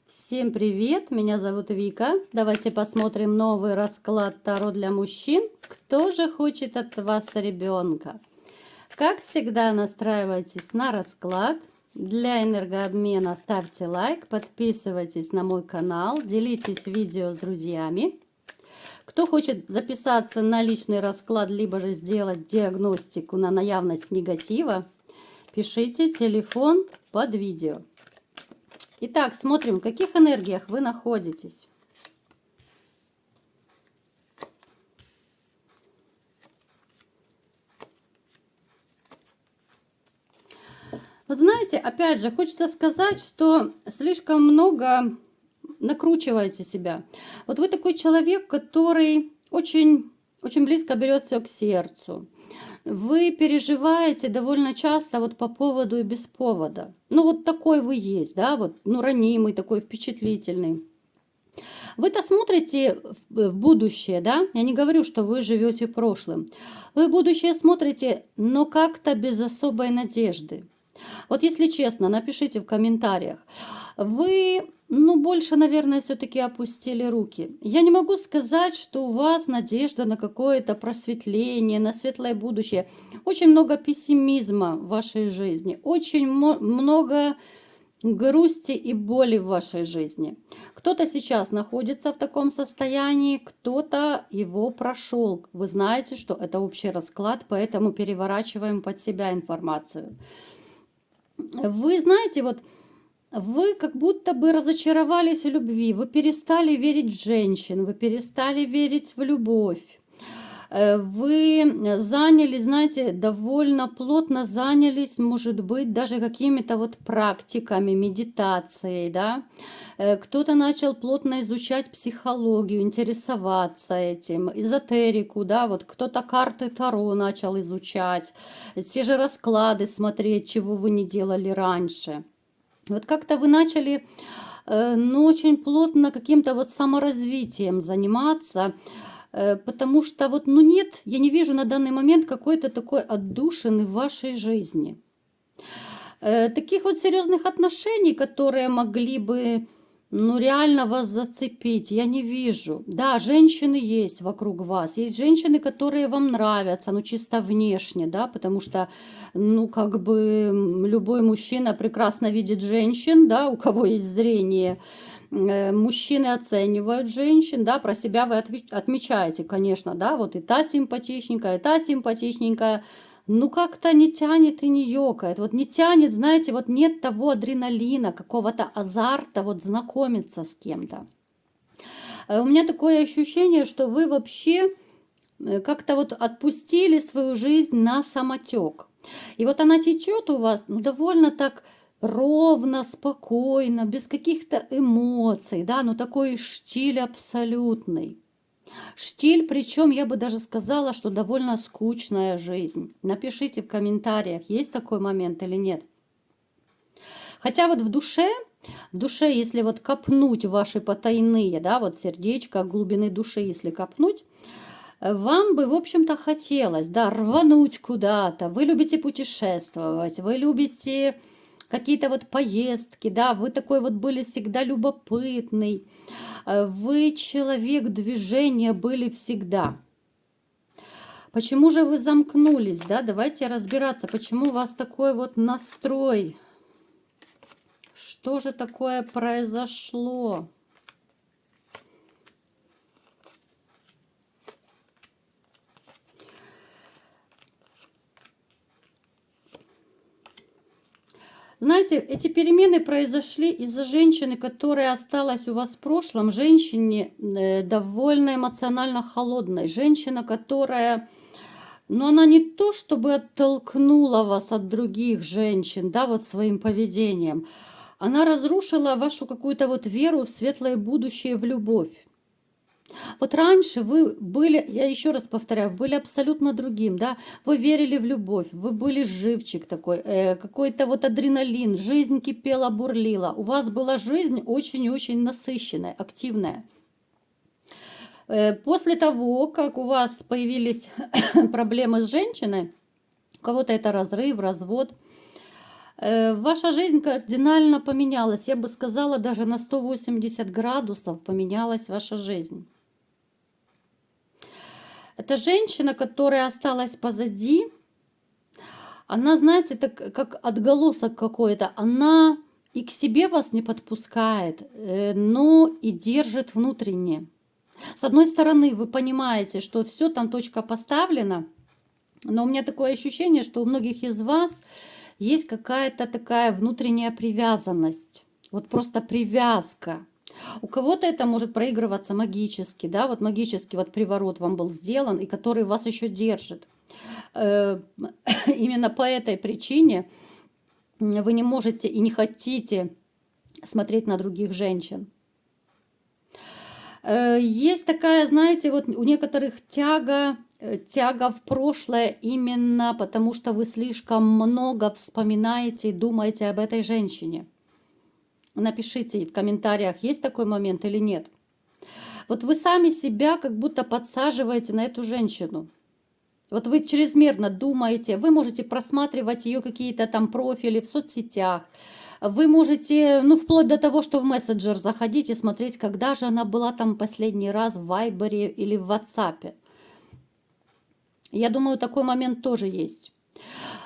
Всем привет, меня зовут Вика. Давайте посмотрим новый расклад Таро для мужчин. Кто же хочет от вас ребенка? Как всегда, настраивайтесь на расклад. Для энергообмена ставьте лайк, подписывайтесь на мой канал, делитесь видео с друзьями. Кто хочет записаться на личный расклад, либо же сделать диагностику на наявность негатива, пишите телефон под видео. Итак, смотрим, в каких энергиях вы находитесь. Вот знаете, опять же, хочется сказать, что слишком много накручиваете себя. Вот вы такой человек, который очень близко берет все к сердцу. Вы переживаете довольно часто вот по поводу и без повода. Ну вот такой вы есть, да, вот, ну ранимый, такой впечатлительный. Вы-то смотрите в будущее, да? Я не говорю, что вы живете прошлым. Вы в будущее смотрите, но как-то без особой надежды. Вот если честно, напишите в комментариях. Вы, больше, наверное, все-таки опустили руки. Я не могу сказать, что у вас надежда на какое-то просветление, на светлое будущее. Очень много пессимизма в вашей жизни. Очень много грусти и боли в вашей жизни. Кто-то сейчас находится в таком состоянии, кто-то его прошел. Вы знаете, что это общий расклад, поэтому переворачиваем под себя информацию. Вы знаете, вот вы как будто бы разочаровались в любви, вы перестали верить в женщин, вы перестали верить в любовь. Вы занялись, знаете, довольно плотно занялись, может быть, даже какими-то вот практиками, медитацией, да. Кто-то начал плотно изучать психологию, интересоваться этим, эзотерику, да, вот кто-то карты Таро начал изучать, те же расклады смотреть, чего вы не делали раньше. Вот как-то вы начали, очень плотно каким-то вот саморазвитием заниматься, потому что вот, нет, я не вижу на данный момент какой-то такой отдушины в вашей жизни. Таких вот серьезных отношений, которые могли бы, реально вас зацепить, я не вижу. Да, женщины есть вокруг вас, есть женщины, которые вам нравятся, чисто внешне, да, потому что, любой мужчина прекрасно видит женщин, да, у кого есть зрение. Мужчины оценивают женщин, да, про себя вы отмечаете, конечно, да, вот и та симпатичненькая, и та симпатичненькая, как-то не тянет и не ёкает, вот не тянет, знаете, вот нет того адреналина, какого-то азарта, вот знакомиться с кем-то. У меня такое ощущение, что вы вообще как-то вот отпустили свою жизнь на самотек. И вот она течет у вас, довольно так ровно, спокойно, без каких-то эмоций, да, такой штиль абсолютный. Штиль, причем я бы даже сказала, что довольно скучная жизнь. Напишите в комментариях, есть такой момент или нет. Хотя вот в душе, если вот копнуть ваши потайные, да, вот сердечко, глубины души, если копнуть, вам бы, в общем-то, хотелось, да, рвануть куда-то. Вы любите путешествовать, вы любите какие-то вот поездки, да, вы такой вот были всегда любопытный, вы человек движения были всегда. Почему же вы замкнулись, да? Давайте разбираться, почему у вас такой вот настрой. Что же такое произошло? Знаете, эти перемены произошли из-за женщины, которая осталась у вас в прошлом. Женщине довольно эмоционально холодной. Женщина, которая, она не то чтобы оттолкнула вас от других женщин, да, вот своим поведением. Она разрушила вашу какую-то вот веру в светлое будущее, в любовь. Вот раньше вы были, я еще раз повторяю, были абсолютно другим, да, вы верили в любовь, вы были живчик такой, какой-то вот адреналин, жизнь кипела, бурлила, у вас была жизнь очень-очень насыщенная, активная. После того, как у вас появились проблемы с женщиной, у кого-то это разрыв, развод, Ваша жизнь кардинально поменялась. Я бы сказала, даже на 180 градусов поменялась ваша жизнь. Это женщина, которая осталась позади. Она, знаете, так как отголосок какой-то. Она и к себе вас не подпускает, но и держит внутренне. С одной стороны, вы понимаете, что все, там точка поставлена, но у меня такое ощущение, что у многих из вас есть какая-то такая внутренняя привязанность. Вот просто привязка. У кого-то это может проигрываться магически, да, вот магический вот приворот вам был сделан, и который вас еще держит. Именно по этой причине вы не можете и не хотите смотреть на других женщин. Есть такая, знаете, вот у некоторых тяга в прошлое именно потому, что вы слишком много вспоминаете и думаете об этой женщине. Напишите в комментариях, есть такой момент или нет. Вот вы сами себя как будто подсаживаете на эту женщину. Вот вы чрезмерно думаете, вы можете просматривать ее какие-то там профили в соцсетях, вы можете, ну, вплоть до того, что в мессенджер заходить и смотреть, когда же она была там последний раз в Вайбере или в WhatsApp. Я думаю, такой момент тоже есть.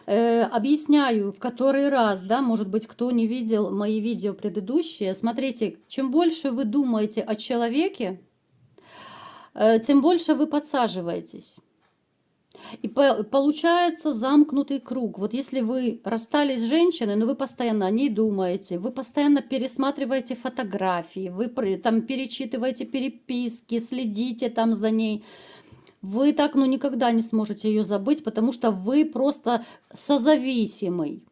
Объясняю в который раз, да, может быть, кто не видел мои видео предыдущие. Смотрите, чем больше вы думаете о человеке, тем больше вы подсаживаетесь. И получается замкнутый круг. Вот если вы расстались с женщиной, но вы постоянно о ней думаете, вы постоянно пересматриваете фотографии, вы там перечитываете переписки, следите там за ней, вы так, ну, никогда не сможете ее забыть, потому что вы просто созависимый.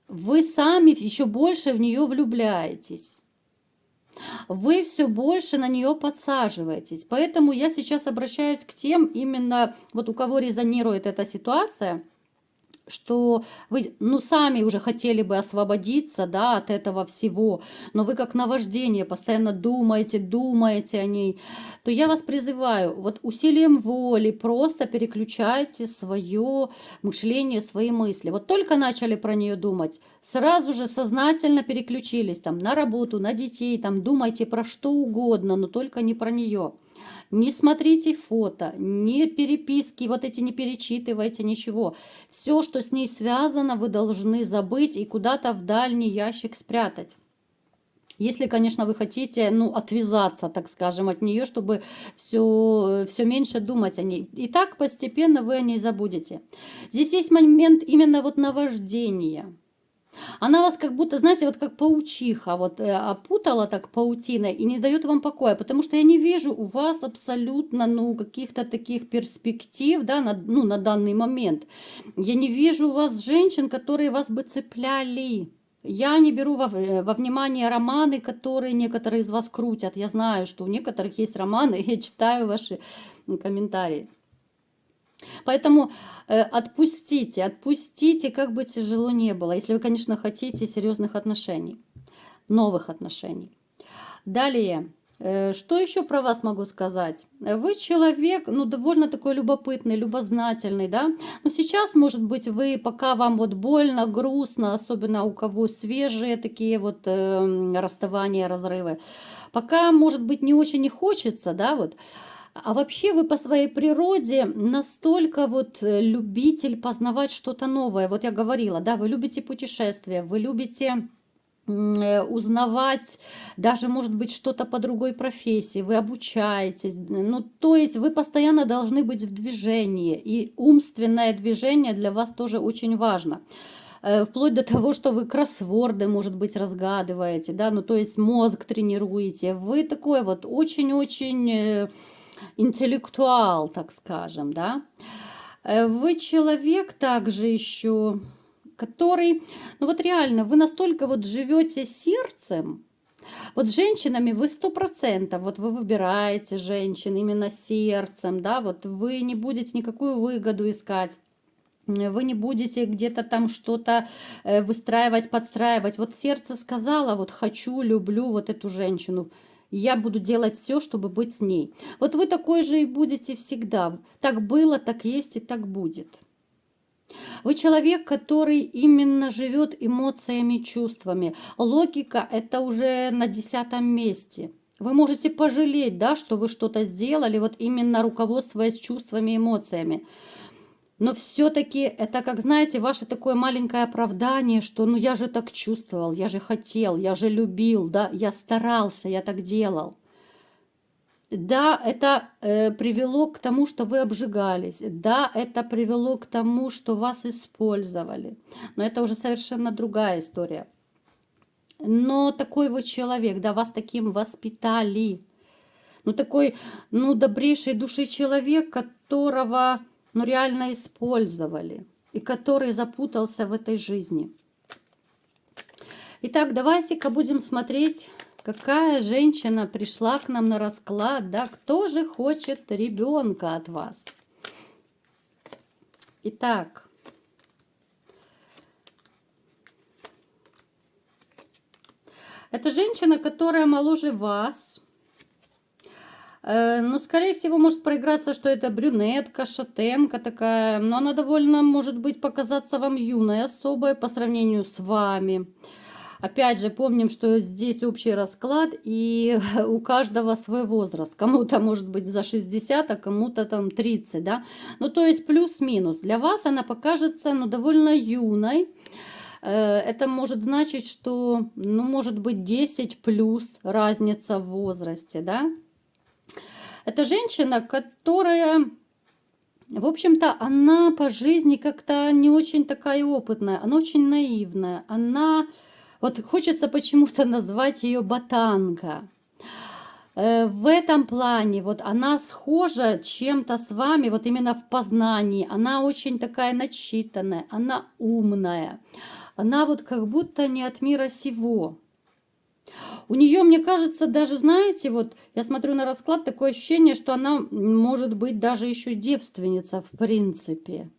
Вы сами еще больше в нее влюбляетесь. Вы все больше на нее подсаживаетесь. Поэтому я сейчас обращаюсь к тем, именно вот у кого резонирует эта ситуация, что вы, ну, сами уже хотели бы освободиться, да, от этого всего, но вы как наваждение постоянно думаете о ней, то я вас призываю, вот усилием воли просто переключайте свое мышление, свои мысли. Вот только начали про нее думать, сразу же сознательно переключились там на работу, на детей, там думайте про что угодно, но только не про нее. Не смотрите фото, не переписки, вот эти не перечитывайте, ничего. Все, что с ней связано, вы должны забыть и куда-то в дальний ящик спрятать. Если, конечно, вы хотите, ну, отвязаться, так скажем, от нее, чтобы все меньше думать о ней. И так постепенно вы о ней забудете. Здесь есть момент именно вот наваждения. Она вас как будто, знаете, вот как паучиха, вот опутала так паутиной и не дает вам покоя, потому что я не вижу у вас абсолютно, ну, каких-то таких перспектив, да, ну, на данный момент. Я не вижу у вас женщин, которые вас бы цепляли. Я не беру во внимание романы, которые некоторые из вас крутят. Я знаю, что у некоторых есть романы, я читаю ваши комментарии. Поэтому отпустите, как бы тяжело не было, если вы, конечно, хотите серьезных отношений, новых отношений. Далее, что еще про вас могу сказать? Вы человек, ну, довольно такой любопытный, любознательный, да? Но сейчас, может быть, вы, пока вам вот больно, грустно, особенно у кого свежие такие вот расставания, разрывы, пока, может быть, не очень не хочется, да, вот. А вообще вы по своей природе настолько вот любитель познавать что-то новое. Вот я говорила, да, вы любите путешествия, вы любите узнавать даже, может быть, что-то по другой профессии, вы обучаетесь. Ну, то есть вы постоянно должны быть в движении, и умственное движение для вас тоже очень важно. Вплоть до того, что вы кроссворды, может быть, разгадываете, да, ну, то есть мозг тренируете. Вы такой вот очень-очень интеллектуал, так скажем, да. Вы человек также еще, который, ну вот реально, вы настолько вот живете сердцем, вот женщинами вы 100%, вот вы выбираете женщин именно сердцем, да, вот вы не будете никакую выгоду искать. Вы не будете где-то там что-то выстраивать, подстраивать. Вот сердце сказала, вот хочу, люблю вот эту женщину. Я буду делать все, чтобы быть с ней. Вот вы такой же и будете всегда. Так было, так есть и так будет. Вы человек, который именно живет эмоциями, чувствами. Логика – это уже на 10-м месте. Вы можете пожалеть, да, что вы что-то сделали, вот именно руководствуясь чувствами и эмоциями. Но все-таки это, как знаете, ваше такое маленькое оправдание, что ну я же так чувствовал, я же хотел, я же любил, да, я старался, я так делал. Да, это привело к тому, что вы обжигались. Да, это привело к тому, что вас использовали. Но это уже совершенно другая история. Но такой вот человек, да, вас таким воспитали. Ну, такой, ну, добрейшей души человек, которого, ну, реально использовали. И который запутался в этой жизни. Итак, давайте-ка будем смотреть, какая женщина пришла к нам на расклад, да, кто же хочет ребенка от вас. Итак, это женщина, которая моложе вас. Но, скорее всего, может проиграться, что это брюнетка, шатенка такая. Но она довольно, может быть, показаться вам юной особой по сравнению с вами. Опять же, помним, что здесь общий расклад, и у каждого свой возраст. Кому-то, может быть, за 60, а кому-то там 30, да. Ну, то есть плюс-минус. Для вас она покажется, ну, довольно юной. Это может значить, что, ну, может быть, 10 плюс разница в возрасте, да. Это женщина, которая, в общем-то, она по жизни как-то не очень такая опытная, она очень наивная, она, вот хочется почему-то назвать ее ботанка. В этом плане вот она схожа чем-то с вами, вот именно в познании, она очень такая начитанная, она умная, она вот как будто не от мира сего. У нее, мне кажется, даже, знаете, вот я смотрю на расклад, такое ощущение, что она может быть даже еще девственница в принципе.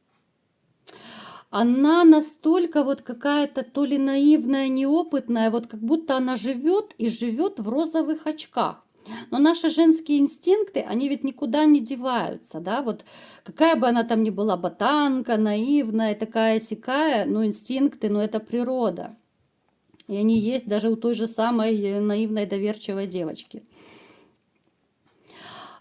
Она настолько вот какая-то то ли наивная, неопытная, вот как будто она живет и живет в розовых очках. Но наши женские инстинкты, они ведь никуда не деваются, да, вот какая бы она там ни была ботанка, наивная, такая-сякая, но инстинкты, но это природа. И они есть даже у той же самой наивной, доверчивой девочки.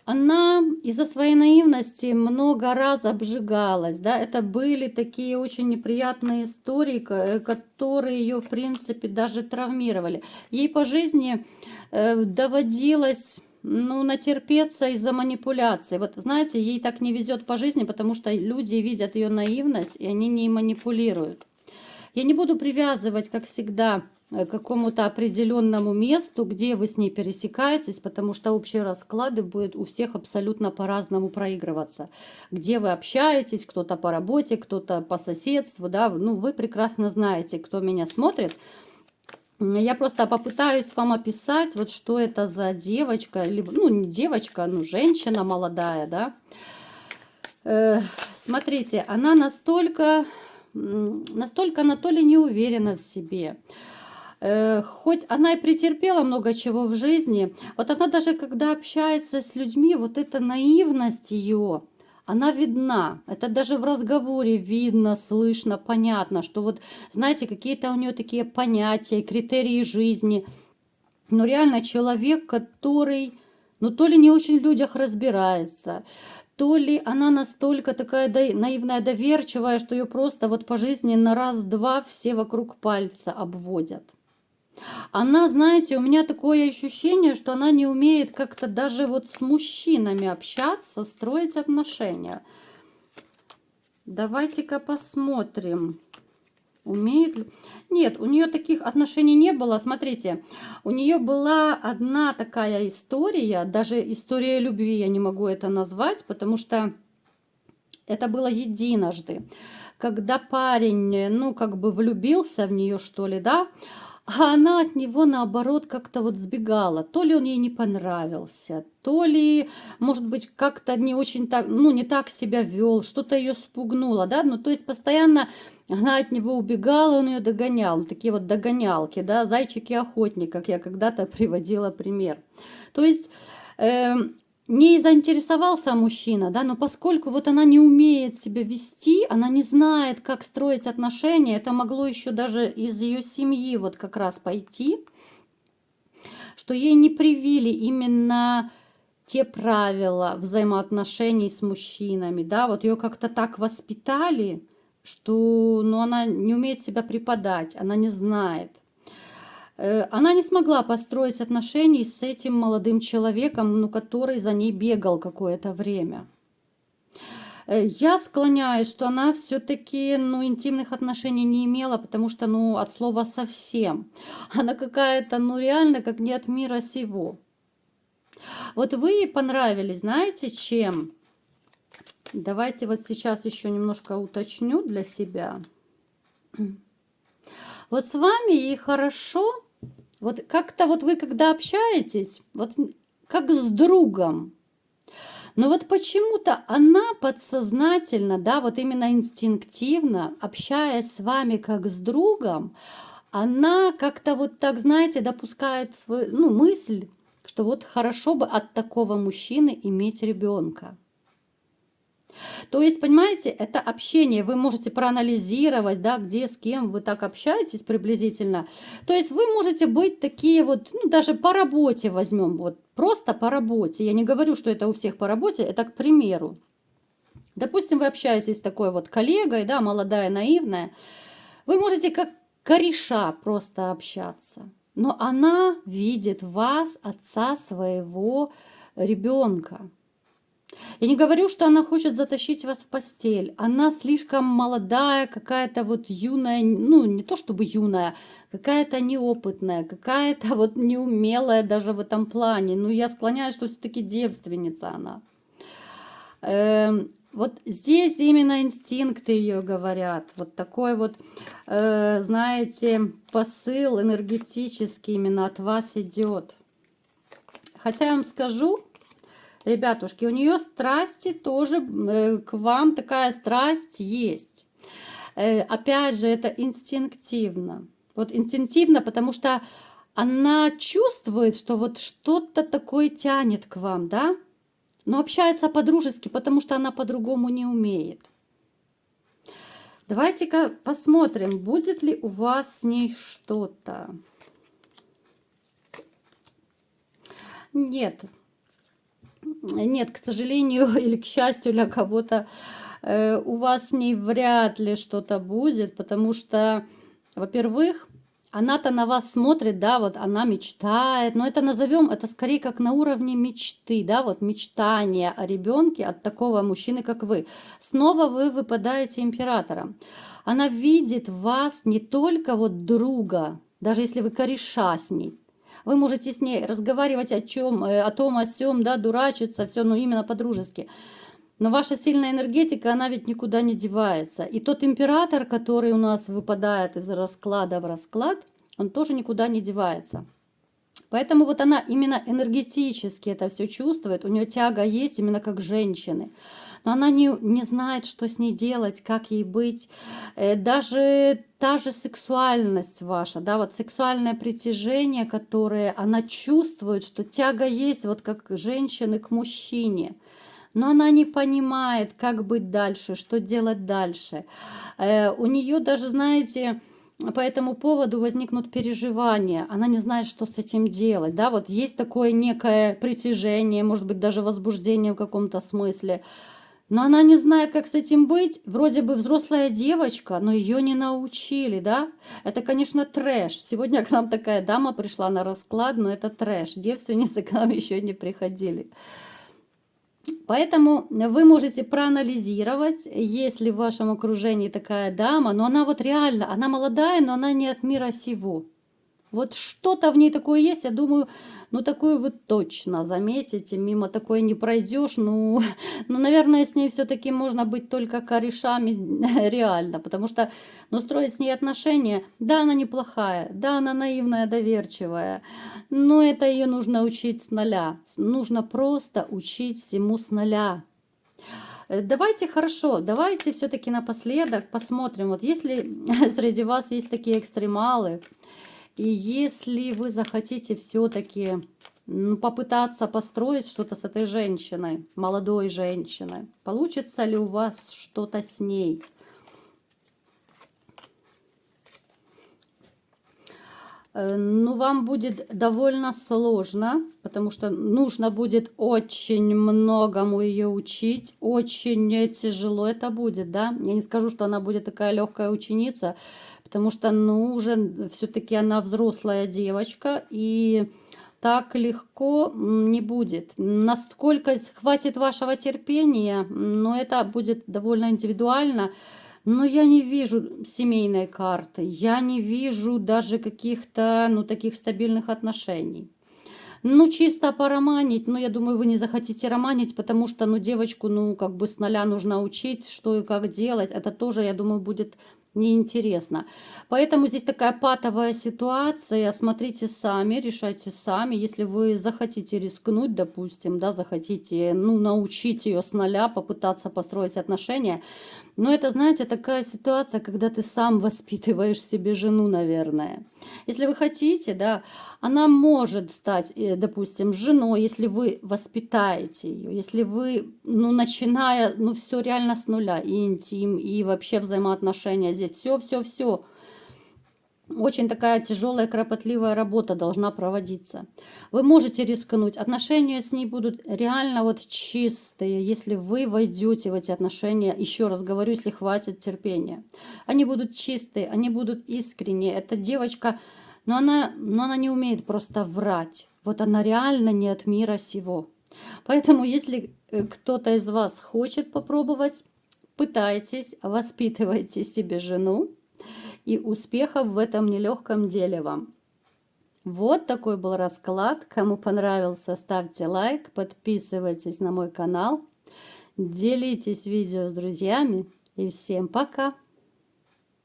Она из-за своей наивности много раз обжигалась, да, это были такие очень неприятные истории, которые ее, в принципе, даже травмировали. Ей по жизни доводилось, ну, натерпеться из-за манипуляций. Вот, знаете, ей так не везет по жизни, потому что люди видят ее наивность, и они не манипулируют. Я не буду привязывать, как всегда, к какому-то определенному месту, где вы с ней пересекаетесь, потому что общие расклады будут у всех абсолютно по-разному проигрываться. Где вы общаетесь, кто-то по работе, кто-то по соседству, да, ну, вы прекрасно знаете, кто меня смотрит. Я просто попытаюсь вам описать, вот что это за девочка, либо, ну, не девочка, ну, женщина молодая, да. Смотрите, она настолько она то ли не уверена в себе. Хоть она и претерпела много чего в жизни, вот она даже когда общается с людьми, вот эта наивность ее, она видна. Это даже в разговоре видно, слышно, понятно, что вот, знаете, какие-то у нее такие понятия, критерии жизни. Но реально человек, который, ну, то ли не очень в людях разбирается, то ли она настолько такая наивная, доверчивая, что ее просто вот по жизни на раз-два все вокруг пальца обводят. Она, знаете, у меня такое ощущение, что она не умеет как-то даже вот с мужчинами общаться, строить отношения. Давайте-ка посмотрим. Умеет ли? Нет, у нее таких отношений не было. Смотрите, у нее была одна такая история, даже история любви я не могу это назвать, потому что это было единожды, когда парень, ну, как бы влюбился в нее, что ли, да, а она от него, наоборот, как-то вот сбегала. То ли он ей не понравился, то ли, может быть, как-то не очень так, ну, не так себя вел, что-то ее спугнуло, да, ну, то есть постоянно она от него убегала, он ее догонял. Такие вот догонялки, да, зайчики-охотник, как я когда-то приводила пример. То есть не заинтересовался мужчина, да, но поскольку вот она не умеет себя вести, она не знает, как строить отношения, это могло еще даже из ее семьи вот как раз пойти, что ей не привили именно те правила взаимоотношений с мужчинами, да, вот ее как-то так воспитали, что, ну, она не умеет себя преподать, она не знает. Она не смогла построить отношения с этим молодым человеком, ну, который за ней бегал какое-то время. Я склоняюсь, что она все-таки, ну, интимных отношений не имела, потому что, ну, от слова совсем. Она какая-то, ну, реально, как не от мира сего. Вот вы ей понравились, знаете, чем? Давайте вот сейчас еще немножко уточню для себя. Вот с вами ей хорошо, вот как-то вот вы когда общаетесь, вот как с другом. Но вот почему-то она подсознательно, да, вот именно инстинктивно, общаясь с вами как с другом, она как-то вот так, знаете, допускает свою, ну, мысль, что вот хорошо бы от такого мужчины иметь ребенка. То есть, понимаете, это общение, вы можете проанализировать, да, где, с кем вы так общаетесь приблизительно. То есть вы можете быть такие вот, ну, даже по работе возьмем, вот просто по работе. Я не говорю, что это у всех по работе, это к примеру. Допустим, вы общаетесь с такой вот коллегой, да, молодая, наивная. Вы можете как кореша просто общаться. Но она видит в вас отца своего ребенка. Я не говорю, что она хочет затащить вас в постель. Она слишком молодая, какая-то вот юная, ну не то чтобы юная, какая-то неопытная, какая-то вот неумелая даже в этом плане. Ну я склоняюсь, что все-таки девственница она. Вот здесь именно инстинкты ее говорят. Вот такой вот, знаете, посыл энергетический именно от вас идет. Хотя я вам скажу, ребятушки, у нее страсти тоже, к вам такая страсть есть. Опять же, это инстинктивно. Вот инстинктивно, потому что она чувствует, что вот что-то такое тянет к вам, да? Но общается по-дружески, потому что она по-другому не умеет. Давайте-ка посмотрим, будет ли у вас с ней что-то. Нет. Нет, к сожалению или к счастью для кого-то, у вас с ней вряд ли что-то будет, потому что, во-первых, она-то на вас смотрит, да, вот она мечтает, но это назовем, это скорее как на уровне мечты, да, вот мечтание о ребенке от такого мужчины, как вы. Снова вы выпадаете императором. Она видит в вас не только вот друга, даже если вы кореша с ней. Вы можете с ней разговаривать о чем, о том, о сём, да, дурачиться, все, но именно по-дружески. Но ваша сильная энергетика, она ведь никуда не девается. И тот император, который у нас выпадает из расклада в расклад, он тоже никуда не девается. Поэтому вот она именно энергетически это все чувствует, у нее тяга есть именно как женщины. Но она не знает, что с ней делать, как ей быть. Даже та же сексуальность ваша, да, вот сексуальное притяжение, которое она чувствует, что тяга есть, вот как женщины к мужчине. Но она не понимает, как быть дальше, что делать дальше. У нее даже, знаете, по этому поводу возникнут переживания. Она не знает, что с этим делать. Да? Вот есть такое некое притяжение, может быть, даже возбуждение в каком-то смысле. Но она не знает, как с этим быть. Вроде бы взрослая девочка, но ее не научили, да? Это, конечно, трэш. Сегодня к нам такая дама пришла на расклад, но это трэш. Девственницы к нам еще не приходили. Поэтому вы можете проанализировать, если в вашем окружении такая дама, но она вот реально, она молодая, но она не от мира сего. Вот что-то в ней такое есть, я думаю, ну такое вы точно заметите, мимо такой не пройдешь, ну, наверное, с ней все-таки можно быть только корешами реально, потому что, ну, строить с ней отношения, да, она неплохая, да, она наивная, доверчивая, но это ее нужно учить с нуля, нужно просто учить всему с нуля. Давайте, хорошо, давайте все-таки напоследок посмотрим, вот если среди вас есть такие экстремалы, и если вы захотите все-таки ну, попытаться построить что-то с этой женщиной, молодой женщиной. Получится ли у вас что-то с ней? Ну, вам будет довольно сложно, потому что нужно будет очень многому ее учить, очень тяжело это будет, да. Я не скажу, что она будет такая легкая ученица, потому что, ну, уже все-таки она взрослая девочка, и так легко не будет. Насколько хватит вашего терпения, но это будет довольно индивидуально. Но я не вижу семейной карты, я не вижу даже каких-то, ну, таких стабильных отношений. Ну, чисто пороманить, ну, я думаю, вы не захотите романить, потому что, ну, девочку, ну, как бы с нуля нужно учить, что и как делать. Это тоже, я думаю, будет неинтересно. Поэтому здесь такая патовая ситуация. Смотрите сами, решайте сами. Если вы захотите рискнуть, допустим, да, захотите, ну, научить ее с нуля, попытаться построить отношения, но это, знаете, такая ситуация, когда ты сам воспитываешь себе жену, наверное. Если вы хотите, да, она может стать, допустим, женой, если вы воспитаете ее, если вы, ну, начиная, ну, все реально с нуля, и интим, и вообще взаимоотношения здесь, все. Очень такая тяжелая, кропотливая работа должна проводиться. Вы можете рискнуть. Отношения с ней будут реально вот чистые, если вы войдете в эти отношения. Еще раз говорю, если хватит терпения. Они будут чистые, они будут искренние. Эта девочка, но она не умеет просто врать. Вот она реально не от мира сего. Поэтому, если кто-то из вас хочет попробовать, пытайтесь, воспитывайте себе жену. И успехов в этом нелегком деле вам. Вот такой был расклад. Кому понравился, ставьте лайк, подписывайтесь на мой канал, делитесь видео с друзьями. И всем пока!